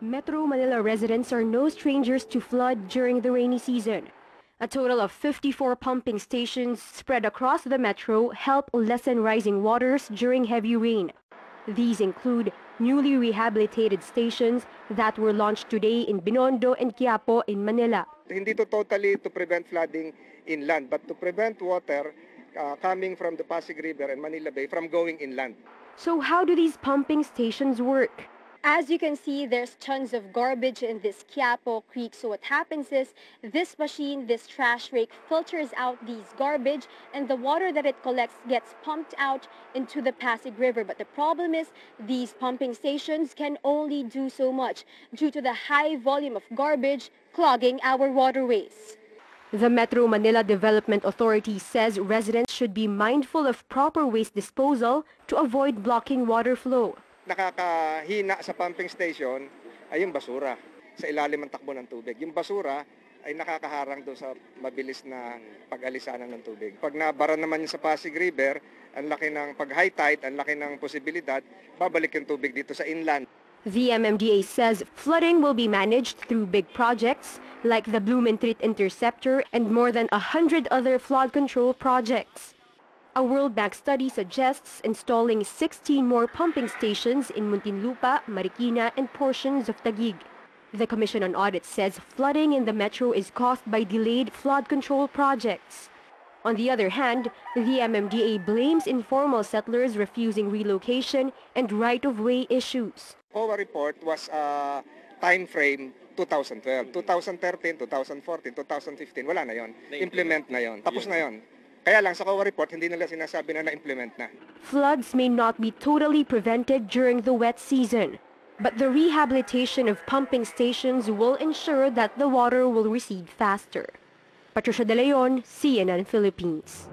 Metro Manila residents are no strangers to flood during the rainy season. A total of 54 pumping stations spread across the metro help lessen rising waters during heavy rain. These include newly rehabilitated stations that were launched today in Binondo and Quiapo in Manila. Hindi to totally to prevent flooding inland, but to prevent water coming from the Pasig River and Manila Bay from going inland. So how do these pumping stations work? As you can see, there's tons of garbage in this Quiapo Creek. So what happens is this machine, this trash rake, filters out these garbage and the water that it collects gets pumped out into the Pasig River. But the problem is these pumping stations can only do so much due to the high volume of garbage clogging our waterways. The Metro Manila Development Authority says residents should be mindful of proper waste disposal to avoid blocking water flow. Nakakahina sa pumping station ay yung basura sa ilalim ng takbo ng tubig. Yung basura ay nakakaharang doon sa mabilis na pag-alisanan ng tubig. Pag nabara naman yung sa Pasig River, ang laki ng pag high tide, ang laki ng posibilidad, babalik yung tubig dito sa inland. The MMDA says flooding will be managed through big projects like the Blumentritt Interceptor and more than 100 other flood control projects. A World Bank study suggests installing 16 more pumping stations in Muntinlupa, Marikina, and portions of Taguig. The Commission on Audit says flooding in the metro is caused by delayed flood control projects. On the other hand, the MMDA blames informal settlers refusing relocation and right-of-way issues. Our report was time frame 2012, 2013, 2014, 2015, wala na yon. Implement na yon. Tapos na yon. Kaya lang sa COA report, hindi nila sinasabi na na-implement na. Floods may not be totally prevented during the wet season, but the rehabilitation of pumping stations will ensure that the water will recede faster. Patricia De Leon, CNN Philippines.